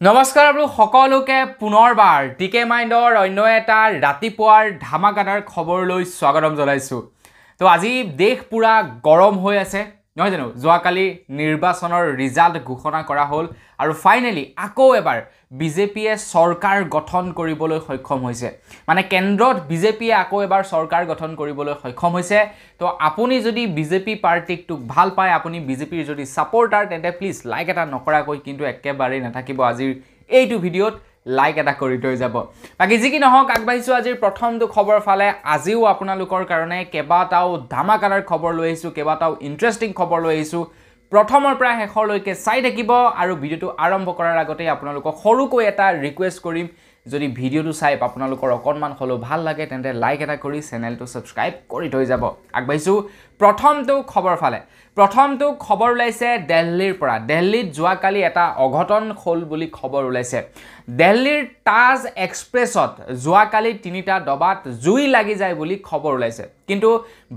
নমস্কাৰ আৰু সকলোকে পুনৰবাৰ টিকে মাইণ্ডৰ অন্য এটা ৰাতিপুৱাৰ ধামাকাদাৰ খবৰলৈ স্বাগতম জনাইছো। তো আজি দেশ পুৰা গৰম হৈ আছে নহয় জানো। যোৱাকালি নিৰ্বাচনৰ ৰিজাল্ট ঘোষণা কৰা হ'ল আৰু ফাইনেলি আকৌ এবাৰ বিজেপিয়ে চৰকাৰ গঠন কৰিবলৈ সক্ষম হৈছে। মানে কেন্দ্ৰত বিজেপিয়ে আকৌ এবাৰ চৰকাৰ গঠন কৰিবলৈ সক্ষম হৈছে। তো আপুনি যদি বিজেপি পাৰ্টিটোক ভাল পায়, আপুনি বিজেপিৰ যদি সাপোৰ্টাৰ, তেন্তে প্লিজ লাইক এটা নকৰাকৈ কিন্তু একেবাৰেই নাথাকিব। আজিৰ এইটো ভিডিঅ'ত লাইক এটা কৰি থৈ যাব। বাকি যি কি নহওক আগবাঢ়িছো আজিৰ প্ৰথমটো খবৰ ফালে। আজিও আপোনালোকৰ কাৰণে কেইবাটাও ধামাকাদাৰ খবৰ লৈ আহিছো, কেইবাটাও ইণ্টাৰেষ্টিং খবৰ লৈ আহিছো। প্ৰথমৰ পৰা শেষলৈকে চাই থাকিব আৰু ভিডিঅ'টো আৰম্ভ কৰাৰ আগতে আপোনালোকক সৰুকৈ এটা ৰিকুৱেষ্ট কৰিম, যদি ভিডিঅ'টো চাই আপোনালোকৰ অকণমান হ'লেও ভাল লাগে তেন্তে লাইক এটা কৰি চেনেলটো ছাবস্ক্ৰাইব কৰি থৈ যাব। আগবাঢ়িছো প্ৰথমটো খবৰ ফালে। প্ৰথমটো খবৰ ওলাইছে দিল্লীৰ পৰা। দিল্লীত যোৱাকালি এটা অঘটন হ'ল বুলি খবৰ ওলাইছে। দিল্লীৰ তাজ এক্সপ্ৰেছত যোৱাকালি 3টা ডবাত জুই লাগি যায় বুলি খবৰ ওলাইছে। কিন্তু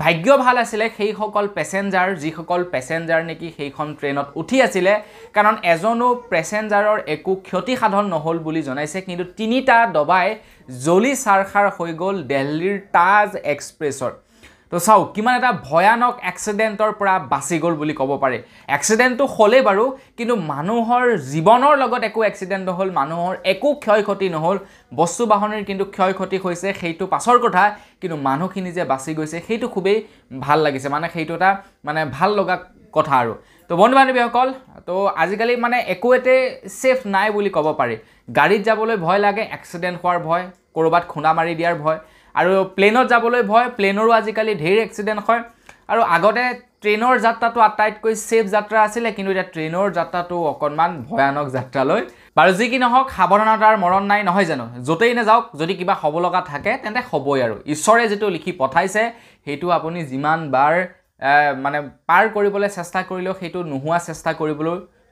ভাগ্য ভাল আছিলে সেইসকল পেছেঞ্জাৰ, যিসকল পেছেঞ্জাৰ নেকি সেইখন ট্ৰেইনত উঠি আছিলে, কাৰণ এজনো পেছেঞ্জাৰৰ একো ক্ষতি সাধন নহ'ল বুলি জনাইছে। কিন্তু 3টা ডবাই জ্বলি চাৰখাৰ হৈ গ'ল দিল্লীৰ তাজ এক্সপ্ৰেছৰ। তো চাওক কিমান এটা ভয়ানক এক্সিডেণ্টৰ পৰা বাচি গ'ল বুলি ক'ব পাৰি। এক্সিডেণ্টটো হ'লেই বাৰু, কিন্তু মানুহৰ জীৱনৰ লগত একো এক্সিডেণ্ট নহ'ল, মানুহৰ একো ক্ষয় ক্ষতি নহ'ল। বস্তু বাহনিৰ কিন্তু ক্ষয় ক্ষতি হৈছে, সেইটো পাছৰ কথা, কিন্তু মানুহখিনি যে বাচি গৈছে সেইটো খুবেই ভাল লাগিছে। মানে সেইটো এটা ভাল লগা কথা আৰু। তো বন্ধু বান্ধৱীসকল, তো আজিকালি একোৱেতে ছেফ নাই বুলি ক'ব পাৰি। গাড়ীত যাবলৈ ভয় লাগে, এক্সিডেণ্ট হোৱাৰ ভয়, ক'ৰবাত খুন্দা মাৰি দিয়াৰ ভয়, আৰু প্লেনত যাবলৈ ভয়, প্লেনৰো আজিকালি ঢেৰ এক্সিডেণ্ট হয়। আৰু আগতে ট্ৰেইনৰ যাত্ৰাটো আটাইতকৈ ছেফ যাত্ৰা আছিলে, কিন্তু এতিয়া ট্ৰেইনৰ যাত্ৰাটো অকণমান ভয়ানক যাত্ৰালৈ। বাৰু যি কি নহওক সাৱধানতাৰ মৰণ নাই নহয় জানো। য'তেই নাযাওক, যদি কিবা হ'ব লগা থাকে তেন্তে হ'বই আৰু। ঈশ্বৰে যিটো লিখি পঠাইছে সেইটো আপুনি যিমান বাৰ পাৰ কৰিবলৈ চেষ্টা কৰিলেও সেইটো নোহোৱা চেষ্টা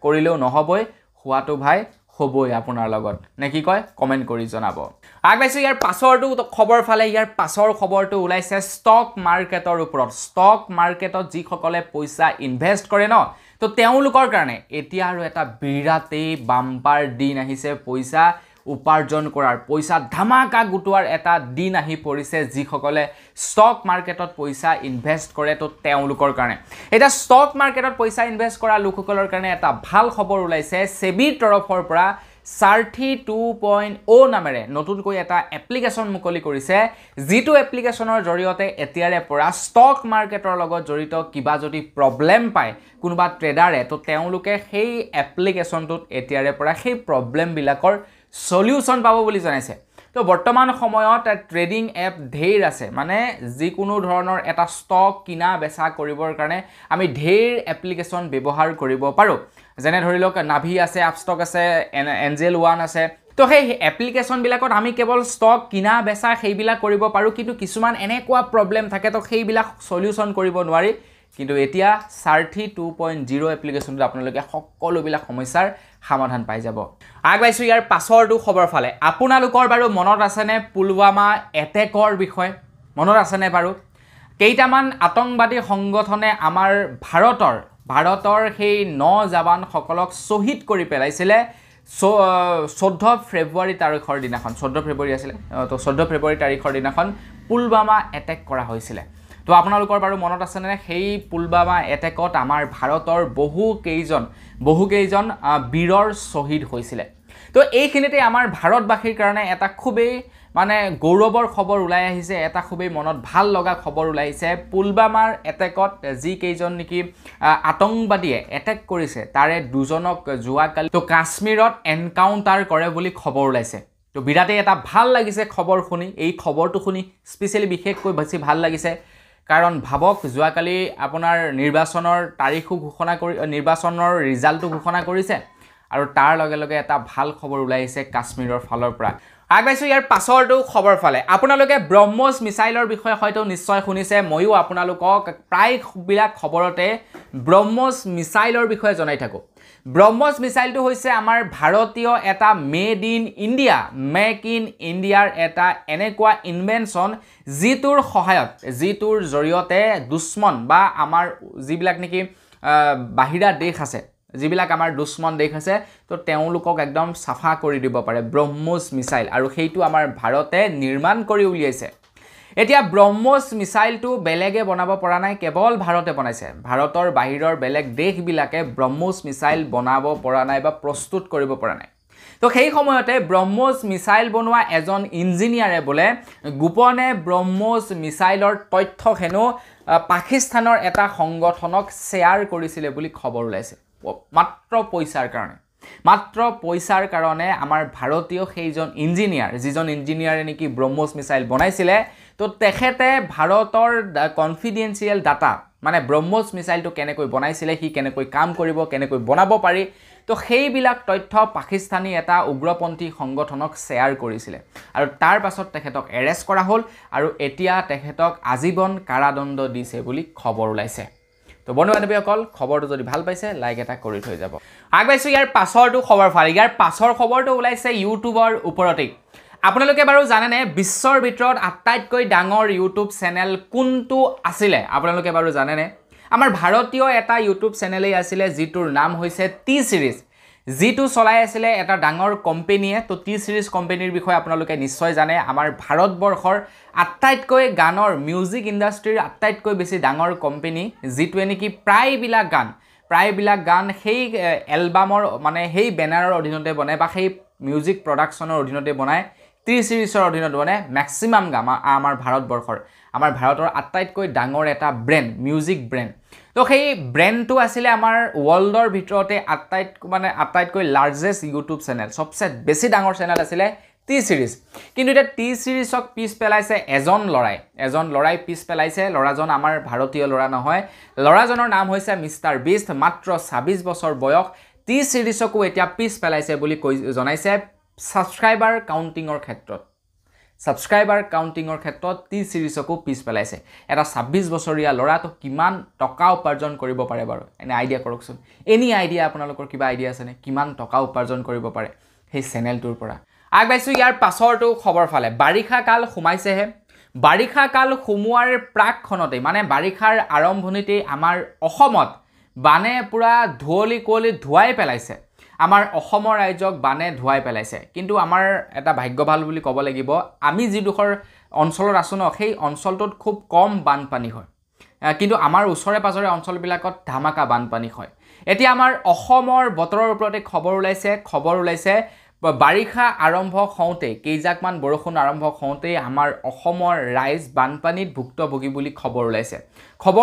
কৰিলেও নহ'বই, হোৱাটো ভাই হ'বই আপোনাৰ লগত, নে কি কয় কমেণ্ট কৰি জনাব। আগবাঢ়িছোঁ ইয়াৰ পাছৰটো খবৰ ফালে। ইয়াৰ পাছৰ খবৰটো ওলাইছে ষ্টক মাৰ্কেটৰ ওপৰত। ষ্টক মাৰ্কেটত যিসকলে পইচা ইনভেষ্ট কৰে ন, তো তেওঁলোকৰ কাৰণে এতিয়া আৰু এটা বিৰাটেই বাম্পাৰ দিন আহিছে। পইচা উপাৰ্জন কৰাৰ, পইচা ধামাকা গোটোৱাৰ এটা দিন আহি পৰিছে যিসকলে ষ্টক মাৰ্কেটত পইচা ইনভেষ্ট কৰে। তো তেওঁলোকৰ কাৰণে এতিয়া ষ্টক মাৰ্কেটত পইচা ইনভেষ্ট কৰা লোকসকলৰ কাৰণে এটা ভাল খবৰ ওলাইছে। সেবিৰ তৰফৰ পৰা সাৰথি 2.0 নামেৰে নতুনকৈ এটা এপ্লিকেশ্যন মুকলি কৰিছে, যিটো এপ্লিকেশ্যনৰ জৰিয়তে এতিয়াৰে পৰা ষ্টক মাৰ্কেটৰ লগত জড়িত কিবা যদি প্ৰব্লেম পায় কোনোবা ট্ৰেডাৰে, তো তেওঁলোকে সেই এপ্লিকেশ্যনটোত এতিয়াৰে পৰা সেই প্ৰব্লেমবিলাকৰ সলিউশ্যন পাব বুলি জনাইছে। তো বৰ্তমান সময়ত ট্ৰেডিং এপ ঢেৰ আছে, যিকোনো ধৰণৰ এটা ষ্টক কিনা বেচা কৰিবৰ কাৰণে আমি ঢেৰ এপ্লিকেশ্যন ব্যৱহাৰ কৰিব পাৰোঁ। যেনে ধৰি লওক নাভি আছে, আপষ্টক আছে, এঞ্জেল ওৱান আছে। তো সেই এপ্লিকেশ্যনবিলাকত আমি কেৱল ষ্টক কিনা বেচা সেইবিলাক কৰিব পাৰোঁ, কিন্তু কিছুমান এনেকুৱা প্ৰব্লেম থাকে তো সেইবিলাক সলিউশ্যন কৰিব নোৱাৰি। কিন্তু এতিয়া সাৰথি 2.0 এপ্লিকেশ্যনটোত আপোনালোকে সকলোবিলাক সমস্যাৰ সমাধান পাই যাব। আগবাঢ়িছোঁ ইয়াৰ পাছৰটো খবৰ ফালে। আপোনালোকৰ বাৰু মনত আছেনে পুলৱামা এটেকৰ বিষয়ে? মনত আছেনে বাৰু? কেইটামান আতংকবাদী সংগঠনে আমাৰ ভাৰতৰ সেই 9 জৱানসকলক শ্বহীদ কৰি পেলাইছিলে 14 ফেব্ৰুৱাৰী তাৰিখৰ দিনাখন। 14 ফেব্ৰুৱাৰী আছিলে, তো 14 ফেব্ৰুৱাৰী তাৰিখৰ দিনাখন পুলৱামা এটেক কৰা হৈছিলে। তো আপোনালোকৰ বাৰু মনত আছেনে সেই পুলৱামা এটেকত আমাৰ ভাৰতৰ বহু কেইজন বীৰৰ শ্বহীদ হৈছিলে। তো এইখিনিতে আমাৰ ভাৰতবাসীৰ কাৰণে এটা খুবেই গৌৰৱৰ খবৰ ওলাই আহিছে, এটা খুবেই মনত ভাল লগা খবৰ ওলাই আহিছে। পুলৱামাৰ এটেকত যিকেইজন নেকি আতংকবাদীয়ে এটেক কৰিছে তাৰে 2জনক যোৱাকালি তো কাশ্মীৰত এনকাউণ্টাৰ কৰে বুলি খবৰ ওলাইছে। তো বিৰাটেই এটা ভাল লাগিছে খবৰ শুনি। এই খবৰটো শুনি স্পেচিয়েলি বিশেষকৈ বেছি ভাল লাগিছে, কাৰণ ভাবক যোৱাকালি আপোনাৰ নিৰ্বাচনৰ নিৰ্বাচনৰ ৰিজাল্টটো ঘোষণা কৰিছে, আৰু তাৰ লগে লগে এটা ভাল খবৰ ওলাই আহিছে কাশ্মীৰৰ ফালৰ পৰা। আগবাঢ়িছোঁ ইয়াৰ পাছৰটো খবৰ ফালে। আপোনালোকে ব্ৰহ্মছ মিছাইলৰ বিষয়ে হয়তো নিশ্চয় শুনিছে। ময়ো আপোনালোকক প্ৰায়বিলাক খবৰতে ব্ৰহ্মছ মিছাইলৰ বিষয়ে জনাই থাকোঁ। ব্ৰহ্মছ মিছাইলটো হৈছে আমাৰ ভাৰতীয় এটা মেড ইন ইণ্ডিয়াৰ এটা এনেকুৱা ইনভেনশ্যন, যিটোৰ জৰিয়তে দুশ্মন বা আমাৰ যিবিলাক নেকি বাহিৰা দেশ আছে যিবিলাক আমাৰ দুশ্মন দেশ আছে তো তেওঁলোকক একদম সাফা কৰি দিব পাৰে ব্ৰহ্মোছ মিসাইল আৰু সেইটো আমাৰ ভাৰতে নিৰ্মাণ কৰি উলিয়াইছে এতিয়া ব্ৰহ্মোছ মিসাইলটো বেলেগে বনাব পৰা নাই কেৱল ভাৰতে বনাইছে ভাৰতৰ বাহিৰৰ বেলেগ দেশবিলাকে ব্ৰহ্মোছ মিসাইল বনাব পৰা নাই বা প্ৰস্তুত কৰিব পৰা নাই তো সেই সময়তে ব্ৰহ্মোছ মিসাইল বনোৱা এজন ইঞ্জিনিয়াৰে বলে গোপনে ব্ৰহ্মোছ মিসাইলৰ তথ্য হেনো পাকিস্তানৰ এটা সংগঠনক শেয়াৰ কৰিছিলে বুলি খবৰ ওলাইছে মাত্ৰ পইচাৰ কাৰণে আমাৰ ভাৰতীয় সেইজন ইঞ্জিনিয়াৰ যিজন ইঞ্জিনিয়াৰে নেকি ব্ৰহ্মোছ মিসাইল বনাইছিলে তো তেখেতে ভাৰতৰ কনফিডেন্সিয়েল ডাটা মানে ব্ৰহ্মোছ মিসাইলটো কেনেকৈ বনাইছিলে কি কেনেকৈ কাম কৰিব কেনেকৈ বনাব পাৰি তো সেইবিলাক তথ্য পাকিস্তানী এটা উগ্ৰপন্থী সংগঠনক শেয়াৰ কৰিছিলে আৰু তাৰ পাছত তেখেতক এৰেষ্ট কৰা হ'ল আৰু এতিয়া তেখেতক আজীৱন কাৰাদণ্ড দিছে বুলি খবৰ ওলাইছে তো বন্ধু বান্ধৱীসকল খবৰটো যদি ভাল পাইছে লাইক এটা কৰি থৈ যাব আগবাইছো ইয়াৰ পাছৰটো খবৰ ফাল ইয়াৰ পাছৰ খবৰটো ওলাইছে ইউটিউবৰ ওপৰতেই আপোনালোকে বাৰু জানেনে বিশ্বৰ ভিতৰত আটাইতকৈ ডাঙৰ ইউটিউব চেনেল কোনটো আছিলে আপোনালোকে বাৰু জানেনে আমাৰ ভাৰতীয় এটা ইউটিউব চেনেলেই আছিলে যিটোৰ নাম হৈছে টি সিৰিজ যিটো চলাই আছিলে এটা ডাঙৰ কোম্পানীয়ে তো টি সিৰিজ কোম্পানীৰ বিষয়ে আপোনালোকে নিশ্চয় জানে আমাৰ ভাৰতবৰ্ষৰ আটাইতকৈ গানৰ মিউজিক ইণ্ডাষ্ট্ৰীৰ আটাইতকৈ বেছি ডাঙৰ কোম্পানী যিটোৱে নেকি প্ৰায়বিলাক গান সেই এলবামৰ মানে সেই বেনাৰৰ অধীনতে বনায় বা সেই মিউজিক প্ৰডাকশ্যনৰ অধীনতে বনায় টি সিৰিজৰ অধীনত বনায় মেক্সিমাম গান আমাৰ ভাৰতৰ আটাইতকৈ ডাঙৰ এটা ব্ৰেণ্ড মিউজিক ব্ৰেণ্ড তো সেই ব্ৰেণ্ডটো আছিলে আমাৰ ৱৰ্ল্ডৰ ভিতৰতে আটাইতকৈ লাৰ্জেষ্ট ইউটিউব চেনেল সবচে বেছি ডাঙৰ চেনেল আছিলে টি সিৰিজ কিন্তু এটা টি সিৰিজক পিছ পেলাইছে এজন লৰাই পিছ পেলাইছে লৰাজন আমাৰ ভাৰতীয় লৰা নহয় লৰাজনৰ নাম হৈছে মিষ্টাৰ বিষ্ট মাত্ৰ 26 বছৰ বয়স টি সিৰিজকো এতিয়া পিছ পেলাইছে বুলি জনাইছে সাবস্ক্ৰাইবাৰ কাউন্টিংৰ ক্ষেত্ৰত টি সিৰিজকো পিছ পেলাইছে এটা 26 বছৰীয়া লৰাটো কিমান টকা উপাৰ্জন কৰিব পাৰে বাৰু এনে আইডিয়া কৰকচোন এনি আইডিয়া আপোনালোকৰ কিবা আইডিয়া আছে নে কিমান টকা উপাৰ্জন কৰিব পাৰে সেই চেনেলটোৰ পৰা আগবাইছো ইয়াৰ পাছৰটো খবৰ ফালে বাৰিষা কাল সোমাইছেহে বাৰিষা কাল সোমোৱাৰ প্ৰাকখনতে মানে বাৰিষাৰ আৰম্ভণিতে আমাৰ অসমত বানে পুৰা ধুৱলি কোৱলি ধুৱাই পেলাইছে আমাৰ অসমৰ ৰাজ্যক বানে ধুৱাই পেলাইছে কিন্তু আমাৰ এটা ভাগ্য ভাল বুলি ক'ব লাগিব আমি যিডোখৰ অঞ্চলত আছো ন সেই অঞ্চলটোত খুব কম বানপানী হয় কিন্তু আমাৰ ওচৰে পাজৰে অঞ্চলবিলাকত ধামাকা বানপানী হয় এতিয়া আমাৰ অসমৰ বতৰৰ ওপৰতে খবৰ ওলাইছে বাৰিষা আৰম্ভ হওঁতে কেইজাকমান বৰষুণ আৰম্ভ হওঁতে আমাৰ অসমৰ ৰাইজ বানপানীত ভুক্তভোগী বুলি খবৰ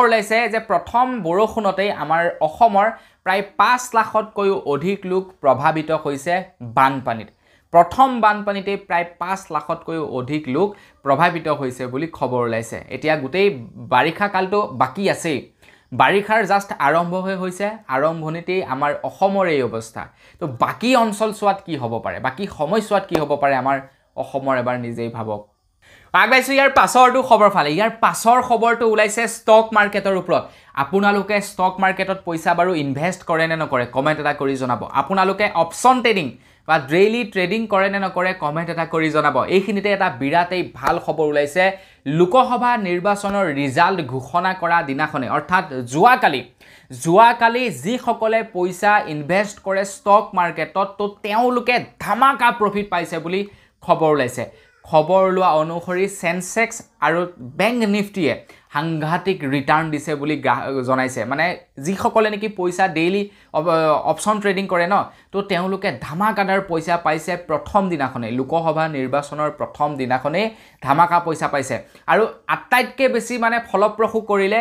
ওলাইছে যে প্ৰথম বৰষুণতেই আমাৰ অসমৰ প্ৰায় 5 লাখতকৈও অধিক লোক প্ৰভাৱিত হৈছে বানপানীত প্ৰথম বানপানীতে প্ৰায় 5 লাখতকৈও অধিক লোক প্ৰভাৱিত হৈছে বুলি খবৰ ওলাইছে এতিয়া গোটেই বাৰিষা কালটো বাকি আছে বাৰিষাৰ জাস্ট আৰম্ভ হৈছে আৰম্ভণিতেই আমাৰ অসমৰ এই অৱস্থা তো বাকি অঞ্চল সোৱাত কি হ'ব পাৰে বাকি সময়ছোৱাত কি হ'ব পাৰে আমাৰ অসমৰ এবাৰ নিজেই ভাবক আগবাইছো ইয়াৰ পাছৰটো খবৰ ফালে ইয়াৰ পাছৰ খবৰটো ওলাইছে ষ্টক মাৰ্কেটৰ ওপৰত আপোনালোকে ষ্টক মাৰ্কেটত পইচা বাৰু ইনভেষ্ট কৰে নে নকৰে কমেন্ট এটা কৰি জনাব আপোনালোকে অপচন ট্ৰেডিং বা ডেইলি ট্ৰেডিং কৰে নে নকৰে কমেন্ট এটা কৰি জনাব এইখিনিতে এটা বিৰাটেই ভাল খবৰ ওলাইছে লোকসভা নিৰ্বাচনৰ ৰিজাল্ট ঘোষণা কৰা দিনাখনে অৰ্থাৎ যোৱাকালি যিসকলে পইচা ইনভেষ্ট কৰে ষ্টক মাৰ্কেটত তো তেওঁলোকে ধামাকা প্ৰফিট পাইছে বুলি খবৰ ওলাইছে খবৰ লোৱা অনুসৰি সেনসেক্স আৰু বেংক নিফটিয়ে সাংঘাতিক ৰিটাৰ্ণ দিছে বুলি জনাইছে মানে যিসকলে নেকি পইচা ডেইলি অপচন ট্ৰেডিং কৰে ন তো তেওঁলোকে ধামাকাদাৰ পইচা পাইছে প্ৰথম দিনাখনে লোকসভা নিৰ্বাচনৰ প্ৰথম দিনাখনে ধামাকা পইচা পাইছে আৰু আটাইতকৈ বেছি মানে ফলপ্ৰসূ কৰিলে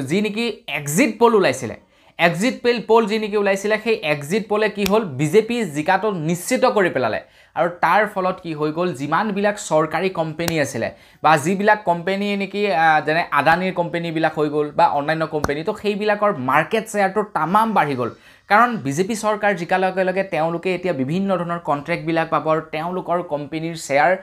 যি নেকি এক্সিট পোল ওলাইছিলে এক্সিট পোল যি নেকি ওলাইছিলে সেই এক্সিট পোলে কি হ'ল বিজেপি জিকাটো নিশ্চিত কৰি পেলালে আৰু তাৰ ফলত কি হৈ গ'ল যিমানবিলাক চৰকাৰী কোম্পানী আছিলে বা যিবিলাক কোম্পানী নেকি যেনে আদানীৰ কোম্পানীবিলাক হৈ গ'ল বা অন্যান্য কোম্পানী তো সেইবিলাকৰ মাৰ্কেট শ্বেয়াৰটো তামাম বাঢ়ি গ'ল কাৰণ বিজেপি চৰকাৰ জিকাৰ লগে লগে তেওঁলোকে এতিয়া বিভিন্ন ধৰণৰ কন্ট্ৰেক্টবিলাক পাব আৰু তেওঁলোকৰ কোম্পানীৰ শ্বেয়াৰ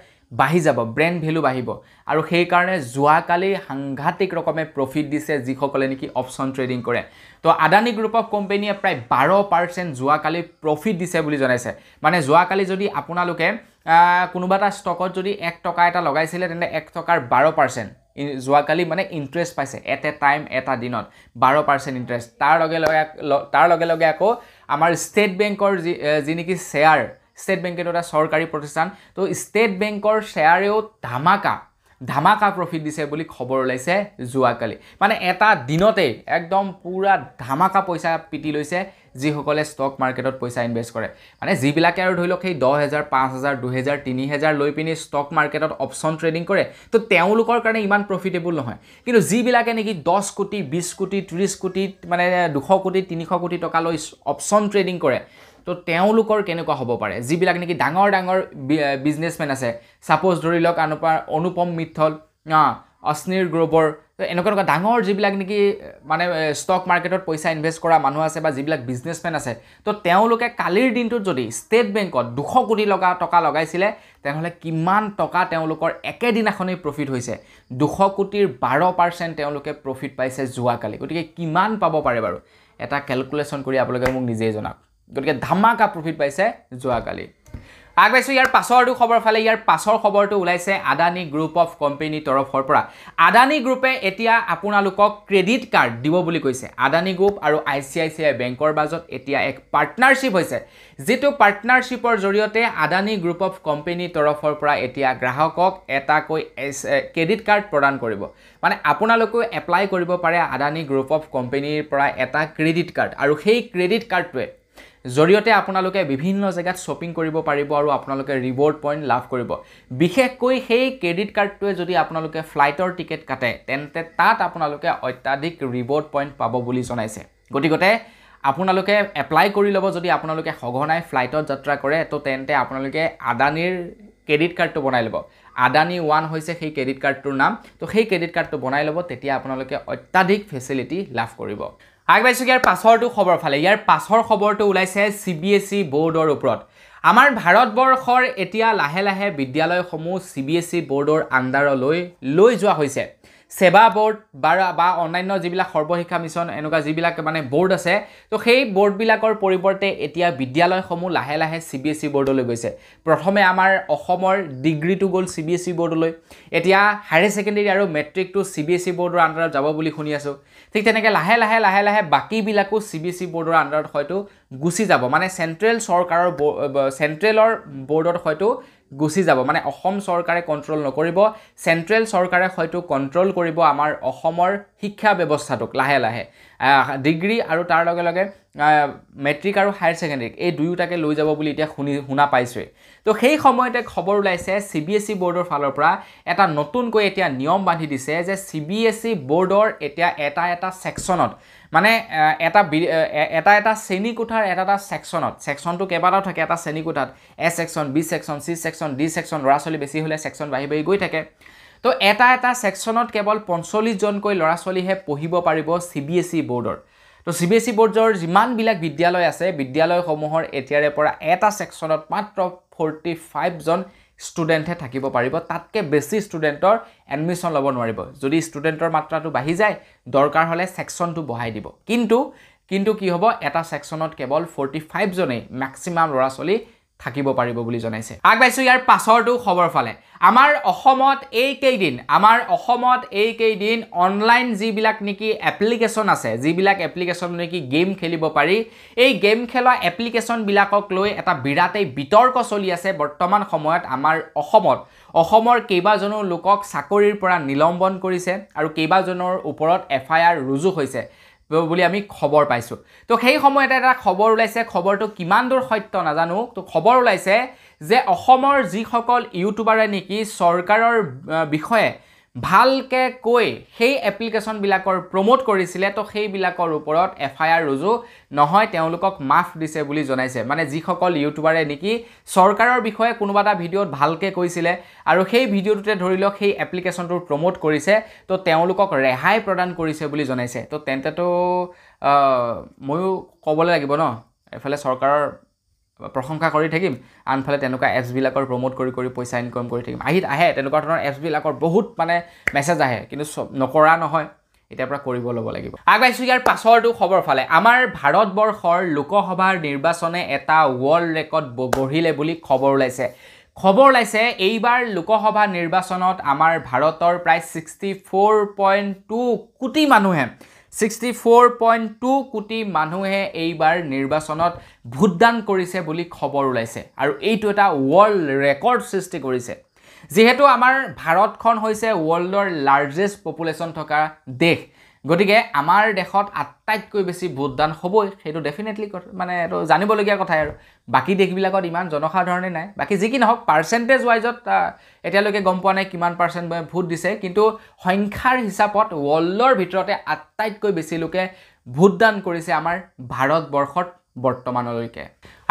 বাঢ়ি যাব ব্ৰেণ্ড ভ্যালু বাঢ়িব আৰু সেই কাৰণে যোৱাকালি সাংঘাতিক ৰকমে প্ৰফিট দিছে যিসকলে নেকি অপচন ট্ৰেডিং কৰে তো আদানী গ্ৰুপ অফ কোম্পানীয়ে প্ৰায় 12% যোৱাকালি প্ৰফিট দিছে বুলি জনাইছে মানে যোৱাকালি যদি আপোনালোকে কোনোবা এটা ষ্টকত যদি 1 টকা এটা লগাইছিলে তেন্তে 1 টকাৰ 12% যোৱাকালি মানে ইণ্টাৰেষ্ট পাইছে এট এ টাইম এটা দিনত 12% ইণ্টাৰেষ্ট তাৰ লগে লগে আকৌ আমাৰ ষ্টেট বেংকৰ যি নেকি শ্বেয়াৰ ষ্টেট বেংকেটো এটা চৰকাৰী প্ৰতিষ্ঠান তো ষ্টেট বেংকৰ শ্বেয়াৰেও ধামাকা প্ৰফিট দিছে বুলি খবৰ ওলাইছে যোৱাকালি মানে এটা দিনতে একদম পুৰা ধামাকা পইচা পিটি লৈছে যিসকলে ষ্টক মাৰ্কেটত পইচা ইনভেষ্ট কৰে মানে যিবিলাকে আৰু ধৰি লওক সেই 10,000 5,000 2,000 3,000 লৈ পিনি ষ্টক মাৰ্কেটত অপশ্যন ট্ৰেডিং কৰে তো তেওঁলোকৰ কাৰণে ইমান প্ৰফিটেবল নহয় কিন্তু যিবিলাকে নেকি 10 কোটি 20 কোটি 30 কোটি মানে 200 কোটি 300 কোটি টকা লৈ অপশ্যন ট্ৰেডিং কৰে তো তেওঁলোকৰ কেনেকুৱা হ'ব পাৰে যিবিলাক নেকি ডাঙৰ বিজনেছমেন আছে সাপোজ ধৰি লওক অনুপম মিত্তল অশ্নিৰ গ্ৰোবৰ এনেকুৱা ডাঙৰ যিবিলাক নেকি মানে ষ্টক মাৰ্কেটত পইচা ইনভেষ্ট কৰা মানুহ আছে বা যিবিলাক বিজনেছমেন আছে তো তেওঁলোকে কালিৰ দিনটোত যদি ষ্টেট বেংকত 200 কোটি টকা লগাইছিলে তেনেহ'লে কিমান টকা তেওঁলোকৰ একেদিনাখনেই প্ৰফিট হৈছে 200 কোটিৰ 12% তেওঁলোকে প্ৰফিট পাইছে যোৱাকালি গতিকে কিমান পাব পাৰে বাৰু এটা ক্যালকুলেশ্যন কৰি আপোনালোকে মোক নিজেই জনাওক গতিকে ধামাকা প্ৰফিট পাইছে যোৱাকালি আগবাইছো ইয়াৰ পাছৰটো খবৰ ফালে ইয়াৰ পাছৰ খবৰটো ওলাইছে আদানী গ্ৰুপ অফ কোম্পানী তৰফৰ পৰা আদানী গ্ৰুপে এতিয়া আপোনালোকক ক্ৰেডিট কাৰ্ড দিব বুলি কৈছে আদানী গ্ৰুপ আৰু ICICI বেংকৰ মাজত এতিয়া এক পাৰ্টনাৰশ্বিপ হৈছে যেটো পাৰ্টনাৰশ্বিপৰ জৰিয়তে আদানী গ্ৰুপ অফ কোম্পানী তৰফৰ পৰা এতিয়া গ্ৰাহকক এটাকৈ ক্ৰেডিট কাৰ্ড প্ৰদান কৰিব মানে আপোনালোকে এপ্লাই কৰিব পাৰে আদানী গ্ৰুপ অফ কোম্পানীৰ পৰা এটা ক্ৰেডিট কাৰ্ড আৰু সেই ক্ৰেডিট কাৰ্ডটোৱে জৰিয়তে আপোনালোকে বিভিন্ন জায়গাত শপিং কৰিব পাৰিব আৰু আপোনালোকে ৰিৱাৰ্ড পইণ্ট লাভ কৰিব বিশেষকৈ সেই ক্ৰেডিট কাৰ্ডটোৱে যদি আপোনালোকে ফ্লাইটৰ টিকেট কাটে তেন্তে তাত আপোনালোকে অত্যাধিক ৰিৱাৰ্ড পইণ্ট পাব বুলি জনাইছে গতিকে আপোনালোকে এপ্লাই কৰি ল'ব যদি আপোনালোকে সঘনাই ফ্লাইটত যাত্ৰা কৰে তো তেন্তে আপোনালোকে আদানীৰ ক্ৰেডিট কাৰ্ডটো বনাই ল'ব আদানী 1 হৈছে সেই ক্ৰেডিট কাৰ্ডটোৰ নাম তো সেই ক্ৰেডিট কাৰ্ডটো বনাই ল'ব তেতিয়া আপোনালোকে অত্যাধিক ফেচিলিটি লাভ কৰিব আগবাইছো ইয়াৰ পাছৰটো খবৰ ফালে ইয়াৰ পাছৰ খবৰটো ওলাইছে CBSE বোৰ্ডৰ ওপৰত আমাৰ ভাৰতবৰ্ষৰ এতিয়া লাহে লাহে বিদ্যালয়সমূহ CBSE বোৰ্ডৰ আন্ডাৰলৈ লৈ যোৱা হৈছে সেবা বোৰ্ড বা অন্যান্য যিবিলাক সৰ্বশিক্ষা মিছন এনেকুৱা যিবিলাক মানে বোৰ্ড আছে তো সেই বোৰ্ডবিলাকৰ পৰিৱৰ্তে এতিয়া বিদ্যালয়সমূহ লাহে লাহে CBSE বোৰ্ডলৈ গৈছে প্ৰথমে আমাৰ অসমৰ ডিগ্ৰীটো গ'ল CBSE বোৰ্ডলৈ এতিয়া হায়াৰ সেকেন্ডাৰী আৰু মেট্ৰিকটো CBSE বোৰ্ডৰ আন্ডাৰত যাব বুলি শুনি আছো ঠিক তেনেকৈ লাহে লাহে বাকিবিলাকো CBSE বোৰ্ডৰ আন্ডাৰত হয়তো গুচি যাব মানে চেন্ট্ৰেলৰ বোৰ্ডত হয়তো গুচি যাব মানে অসম চৰকাৰে কন্ট্ৰোল নকৰিব চেন্ট্ৰেল চৰকাৰে হয়তো কন্ট্ৰোল কৰিব আমাৰ অসমৰ শিক্ষা ব্যৱস্থাটোক লাহে লাহে ডিগ্ৰী আৰু তাৰ লগে লগে মেট্ৰিক আৰু হায়াৰ সেকেন্ডাৰী এই দুয়োটাকে লৈ যাব বুলি এতিয়া শুনা পাইছো তো সেই সময়তে খবৰ ওলাইছে CBSE বোৰ্ডৰ ফালৰ পৰা এটা নতুনকৈ এতিয়া নিয়ম বান্ধি দিছে যে CBSE বোৰ্ডৰ এতিয়া এটা সেকশনত মানে এটা শ্ৰেণী কোঠাৰ এটা সেকশনটো কেইবাটাও থাকে এটা শ্ৰেণী কোঠাত A section B section C section D section ল'ৰা ছোৱালী বেছি হলে সেকশন বাঢ়ি গৈ থাকে তো এটা সেকশনত কেৱল 45 জনকৈ ল'ৰা ছোৱালীহে পঢ়িব পাৰিব CBSE বোৰ্ডৰ তো CBSE বোৰ্ডৰ যিমানবিলাক বিদ্যালয় আছে বিদ্যালয়সমূহৰ এতিয়াৰে পৰা এটা সেকশনত মাত্ৰ 45 জন ষ্টুডেণ্টে থাকিব পাৰিব তাতকে বেছি ষ্টুডেণ্টৰ এডমিশন ল'ব নোৱাৰিব যদি ষ্টুডেণ্টৰ মাত্ৰাটো বাঢ়ি যায় দৰকাৰ হলে সেকশনটো বঢ়াই দিব কিন্তু কি হ'ব এটা সেকশনত কেৱল 45 জনেই ম্যাক্সিমাম ল'ৰা ছোৱালী থাকিব পাৰিব বুলি জনাইছে আগবাইছো ইয়াৰ পাছৰটো খবৰ ফালে আমাৰ অসমত এই কেইদিন অনলাইন যিবিলাক নেকি এপ্লিকেশন আছে যিবিলাক এপ্লিকেশন নেকি গেম খেলিব পাৰি এই গেম খেলা এপ্লিকেশন বিলাকক লৈ এটা বিৰাটেই বিতৰ্ক চলি আছে বৰ্তমান সময়ত আমাৰ অসমৰ কেইবাজনো লোকক চাকৰিৰ পৰা নিলম্বন কৰিছে আৰু কেইবাজনৰ ওপৰত FIR ৰুজু হৈছে বুলি আমি খবৰ পাইছো তো সেই সময়তে এটা খবৰ ওলাইছে খবৰটো কিমান দূৰ সত্য নাজানো তো খবৰ ওলাইছে যে অসমৰ যিসকল ইউটিউবাৰে নেকি চৰকাৰৰ বিষয়ে ভালকে কৈ সেই এপ্লিকেশন বিলাকৰ প্ৰমোট কৰিছিলে তো সেই বিলাকৰ ওপৰত FIR ৰুজু নহয় তেওঁলোকক মাফ দিছে বুলি জনাইছে মানে যিসকল ইউটিউবাৰে নেকি চৰকাৰৰ বিষয়ে কোনোবা এটা ভিডিঅ'ত ভালকে কৈছিলে আৰু সেই ভিডিঅ'টোতে ধৰি লওক সেই এপ্লিকেশনটো প্ৰমোট কৰিছে তো তেওঁলোকক ৰেহাই প্ৰদান কৰিছে বুলি জনাইছে তো তেন্তেটো ময়ো ক'বলৈ লাগিব ন এফালে চৰকাৰৰ প্ৰশংসা কৰি থাকিম আনফালে তেনেকুৱা এপছ বিলাকৰ প্ৰমোট কৰি পইচা ইনকাম কৰি থাকিম আহে তেনেকুৱা ধৰণৰ এপছ বিলাকৰ বহুত মানে মেছেজ আহে কিন্তু নকৰা নহয় এতিয়াৰ পৰা কৰিব ল'ব লাগিব আগবাইছো ইয়াৰ পাছৰটো খবৰ ফালে আমাৰ ভাৰতবৰ্ষৰ লোকসভাৰ নিৰ্বাচনে এটা ৱৰ্ল্ড ৰেকৰ্ড গঢ়িলে বুলি খবৰ ওলাইছে খবৰ ওলাইছে এইবাৰ লোকসভা নিৰ্বাচনত আমাৰ ভাৰতৰ প্ৰায় 64.2 কোটি মানুহে 64.2 কোটি মানুহে এইবাৰ নিৰ্বাচনত ভোটদান কৰিছে বুলি খবৰ ওলাইছে আৰু এইটো এটা ৱৰ্ল্ড ৰেকৰ্ড সৃষ্টি কৰিছে যেহেতু আমাৰ ভাৰতখন হৈছে ৱৰ্ল্ডৰ লাৰ্জেষ্ট পপুলেশ্যন থকা দেশ গতিকে আমাৰ দেশত আটাইতকৈ বেছি ভোটদান হ'বই সেইটো ডেফিনেটলি মানে এটো জানিবলগীয়া কথা আৰু বাকি দেশবিলাকত ইমান জনসাধাৰণে নাই বাকি যি কি নহওক পাৰ্চেন্টেজ ওয়াইজত এতিয়ালৈকে গম পোৱা নাই কিমান পাৰ্চেন্ট ভোট দিছে কিন্তু সংখ্যাৰ হিচাপত ৱৰ্ল্ডৰ ভিতৰতে আটাইতকৈ বেছি লোকে ভোটদান কৰিছে আমাৰ ভাৰতবৰ্ষত বৰ্তমানলৈকে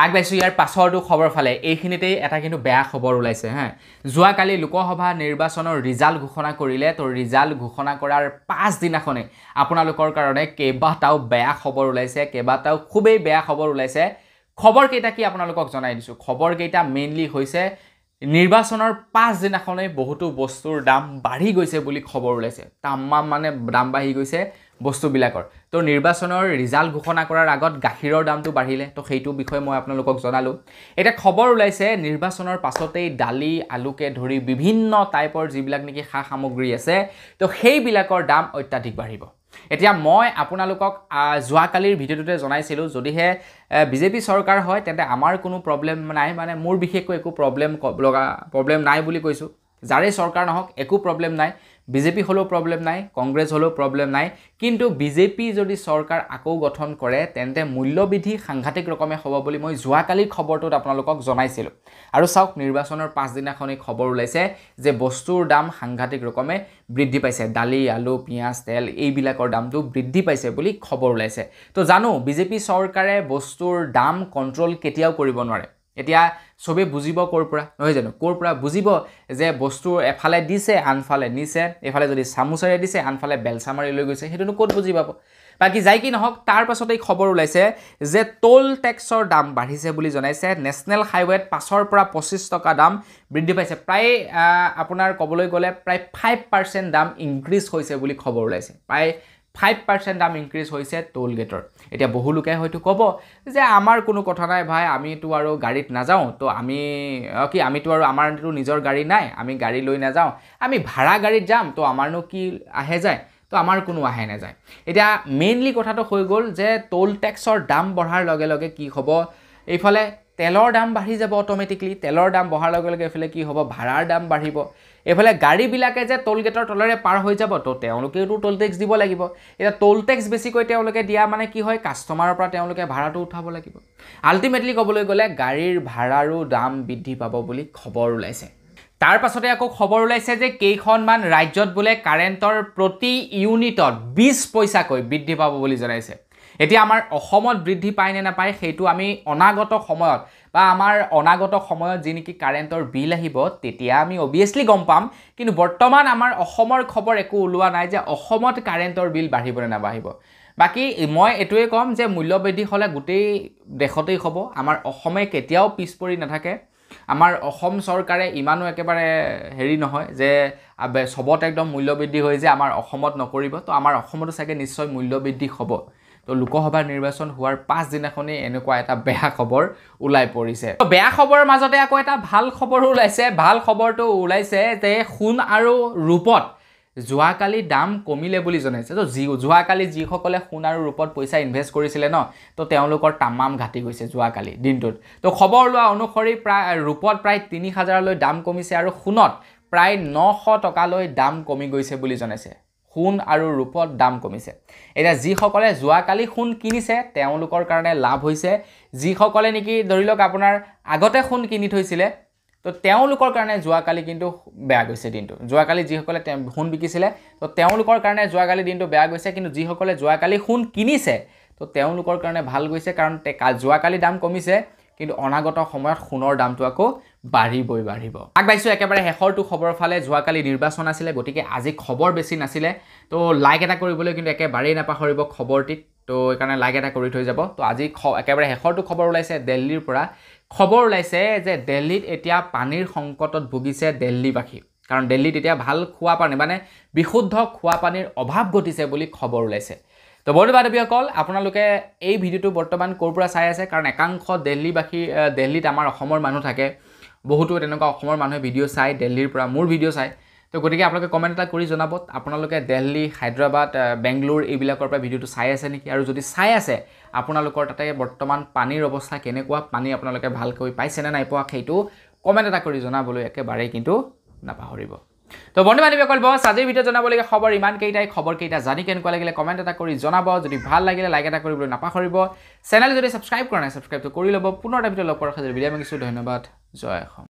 আগবাইছো ইয়াৰ পাছৰটো খবৰ ফালে এইখিনিতেই এটা কিন্তু বেয়া খবৰ ওলাইছে হা যোৱাকালি লোকসভা নিৰ্বাচনৰ ৰিজাল্ট ঘোষণা কৰিলে তো ৰিজাল্ট ঘোষণা কৰাৰ 5 দিনাখনে আপোনালোকৰ কাৰণে কেইবাটাও বেয়া খবৰ ওলাইছে কেইবাটাও খুবেই বেয়া খবৰ ওলাইছে খবৰ কেইটা কি আপোনালোকক জনাই দিছো খবৰ কেইটা মেইনলি হৈছে নিৰ্বাচনৰ 5 দিনাখনে বহুতো বস্তুৰ দাম বাঢ়ি গৈছে বুলি খবৰ ওলাইছে তামাম মানে দাম বাঢ়ি গৈছে বস্তুবিলাকৰ তো নিৰ্বাচনৰ ৰিজাল্ট ঘোষণা কৰাৰ আগত গাখীৰৰ দামটো বাঢ়িলে তো সেইটো বিষয় মই আপোনালোকক জনালো এটা খবৰ ওলাইছে নিৰ্বাচনৰ পাছতেই দালি আলুকে ধৰি বিভিন্ন টাইপৰ যিবিলাক নেকি খা সামগ্ৰী আছে তো সেইবিলাকৰ দাম অত্যাধিক বাঢ়িব এতিয়া মই আপোনালোকক যোৱাকালিৰ ভিডিঅ'টোতে জনাইছিলো যদিহে বিজেপি চৰকাৰ হয় তেন্তে আমাৰ কোনো প্ৰবলেম নাই মানে মোৰ বিশেষকৈ একো প্ৰবলেম নাই বুলি কৈছো যাৰে চৰকাৰ নহওক একো প্ৰবলেম নাই বিজেপি হলো প্ৰবলেম নাই কংগ্ৰেছ হলো প্ৰবলেম নাই কিন্তু বিজেপি যদি চৰকাৰ আকৌ গঠন কৰে তেন্তে মূল্যবৃদ্ধি সাংঘাতিক ৰকমে হ'ব বুলি মই যোৱাকালিৰ খবৰটোত আপোনালোকক জনাইছিলো আৰু চাওক নিৰ্বাচনৰ 5 দিনাখনেই খবৰ ওলাইছে যে বস্তুৰ দাম সাংঘাতিক ৰকমে বৃদ্ধি পাইছে দালি আলু পিয়াজ তেল এইবিলাকৰ দামটো বৃদ্ধি পাইছে বুলি খবৰ ওলাইছে তো জানো বিজেপি চৰকাৰে বস্তুৰ দাম কন্ট্ৰোল কেতিয়াও কৰিব নোৱাৰে এতিয়া সবে বুজিব কোৰ পৰা নহয় জানো কোৰ পৰা বুজিব যে বস্তু এফালে দিছে আনফালে নিছে এফালে যদি সামুচাৰে দিছে আনফালে বেলসামাৰি লৈ গৈছে হেতুনো কোত বুজি পাব বাকি যাই কি নহক তাৰ পাছতেই খবৰ ওলাইছে যে টোল ট্যাক্সৰ দাম বাঢ়িছে বুলি জনাইছে নেশনেল হাইৱেত 5 পৰা 25 টকা দাম বৃদ্ধি পাইছে প্ৰায় আপোনাৰ কবলৈ গলে প্ৰায় 5% দাম ইনক্ৰিজ হৈছে বুলি খবৰ ওলাইছে প্ৰায় 5% দাম ইনক্ৰিজ হৈছে টোল গেটৰ এটা বহু লোকে হয়তো কব যে আমাৰ কোনো কথা নাই ভাই আমি তো আৰু গাড়ীত না যাও তো আমি তো আৰু আমাৰটো নিজৰ গাড়ী নাই আমি গাড়ী লৈ না যাও আমি ভাড়া গাড়ীত যাম তো আমাৰনো কি আহে যায় তো আমাৰ কোনো আহে না যায় এটা মেইনলি কথাটো হৈ গল যে টোল ট্যাক্সৰ দাম বঢ়াৰ লগে লগে কি হ'ব এইফালে তেলৰ দাম বাঢ়ি যাব অটোমেটিকলি তেলৰ দাম বঢ়াৰ লগে লগে এফালে কি হ'ব ভাড়াৰ দাম বাঢ়িব এফালে গাড়ী বিলাকে যে টোল গেটৰ তলৰে পাৰ হৈ যাব তো তেওঁলোকেও টোল ট্যাক্স দিব লাগিব এটা টোল ট্যাক্স বেছিকৈ তেওঁলোকে দিয়া মানে কি হয় কাস্টমাৰৰ পৰা তেওঁলোকে ভাড়াটো উঠাব লাগিব আলটিমেটলি কবলৈ গলে গাড়ীৰ ভাড়াৰো দাম বৃদ্ধি পাব বুলি খবৰ ওলাইছে তাৰ পাছতে আকৌ খবৰ ওলাইছে যে কেইখনমান ৰাজ্যত বোলে কাৰেণ্টৰ প্ৰতি ইউনিটত 20 পইচাকৈ বৃদ্ধি পাব বুলি জনাইছে এতিয়া আমাৰ অসমত বৃদ্ধি পায় নে নাপায় সেইটো আমি অনাগত সময়ত বা আমাৰ অনাগত সময়ত যি নেকি কাৰেণ্টৰ বিল আহিব তেতিয়া আমি অবিয়াসলি গম পাম কিন্তু বৰ্তমান আমাৰ অসমৰ খবৰ একো ওলোৱা নাই যে অসমত কাৰেণ্টৰ বিল বাঢ়িব নে নাবাঢ়িব বাকি মই এটোৱে কম যে মূল্যবৃদ্ধি হলে গোটেই দেশতেই হ'ব আমাৰ অসমে কেতিয়াও পিছ পৰি নাথাকে আমাৰ অসম চৰকাৰে ইমানো একেবাৰে হেৰি নহয় যে সবত একদম মূল্যবৃদ্ধি হৈ যে আমাৰ অসমত নকৰিব তো আমাৰ অসমতো চাগে নিশ্চয় মূল্যবৃদ্ধি হ'ব তো লোকসভা নিৰ্বাচন হোৱাৰ 5 দিনাখনে এনেকুৱা এটা বেয়া খবৰ ওলাই পৰিছে তো বেয়া খবৰৰ মাজতে আকৌ এটা ভাল খবৰ ওলাইছে ভাল খবৰটো ওলাইছে যে সোণ আৰু ৰূপত যোৱাকালি দাম কমিলে বুলি জনাইছে তো যোৱাকালি যিসকলে সোণ আৰু ৰূপত পইচা ইনভেষ্ট কৰিছিলে ন তো তেওঁলোকৰ তামাম ঘাটি গৈছে যোৱাকালি দিনটোত তো খবৰ লোৱা অনুসৰি প্ৰায় ৰূপত প্ৰায় 3000 লৈ দাম কমিছে আৰু সোণত প্ৰায় 900 টকালৈ দাম কমি গৈছে বুলি জনাইছে সোণ আৰু ৰূপত দাম কমিছে এটা যিসকলে যোৱাকালি সোণ কিনিছে তেওঁলোকৰ কাৰণে লাভ হৈছে যিসকলে নেকি ধৰিলক আপোনাৰ আগতে সোণ কিনি থৈছিলে তো তেওঁলোকৰ কাৰণে যোৱাকালি কিন্তু বেয়া গৈছে দিনটো যোৱাকালি যিসকলে সোণ বিকিছিলে তো তেওঁলোকৰ কাৰণে যোৱাকালি দিনটো বেয়া গৈছে কিন্তু যিসকলে যোৱাকালি সোণ কিনিছে তো তেওঁলোকৰ কাৰণে ভাল গৈছে কাৰণ যোৱাকালি দাম কমিছে কিন্তু অনাগত সময়ত সোণৰ দামটো আকৌ বাঢ়িবই আগবাইছো একেবাৰে হেখৰটো খবৰ ফালে যোৱাকালি নিৰ্বাচন আছিল গতিকে আজি খবৰ বেছি নাছিলে তো লাইক এটা কৰিবলৈ কিন্তু একেবাৰেই নাপাহৰিব খবৰটিত তো একাৰণে লাইক এটা কৰি থৈ যাব তো আজি একেবাৰে হেখৰটো খবৰ ওলাইছে দিল্লীৰ পৰা খবৰ ওলাইছে যে দিল্লীত এতিয়া পানীৰ সংকটত ভুগিছে দিল্লীবাসী কাৰণ দিল্লীত এতিয়া ভাল খোৱা পানী মানে বিশুদ্ধ খোৱা পানীৰ অভাৱ ঘটিছে বুলি খবৰ ওলাইছে তো বন্ধু-বান্ধৱীসকল আপোনালোকে এই ভিডিওটো বৰ্তমান কোৰ পৰা চাই আছে কাৰণ একাংশ দিল্লীবাসী দিল্লীত আমাৰ অসমৰ মানুহ থাকে বহুতো তেনেকুৱা অসমৰ মানুহে ভিডিঅ' চাই দিল্লীৰ পৰা মোৰ ভিডিঅ' চাই তো গতিকে আপোনালোকে কমেণ্ট এটা কৰি জনাব আপোনালোকে দিল্লী হায়দৰাবাদ বেংগলোৰ এইবিলাকৰ পৰা ভিডিঅ'টো চাই আছে নেকি আৰু যদি চাই আছে আপোনালোকৰ তাতে বৰ্তমান পানীৰ অৱস্থা কেনেকুৱা পানী আপোনালোকে ভালকৈ পাইছেনে নাই পোৱা সেইটো কমেণ্ট এটা কৰি জনাবলৈ একেবাৰে কিন্তু নাপাহৰিব তো বন্ধু বান্ধৱীসকল বছ আজিৰ ভিডিঅ' জনাবলগীয়া খবৰ ইমানকেইটাই খবৰকেইটা জানি কেনেকুৱা লাগিলে কমেণ্ট এটা কৰি জনাব যদি ভাল লাগিলে লাইক এটা কৰিবলৈ নাপাহৰিব চেনেল যদি ছাবস্ক্ৰাইব কৰা নাই ছাবস্ক্ৰাইবটো কৰি ল'ব পুনৰ এটা ভিডিঅ' লগ পোৱাৰ খাতিৰত বিদায় মাগিছোঁ ধন্যবাদ জয় অসম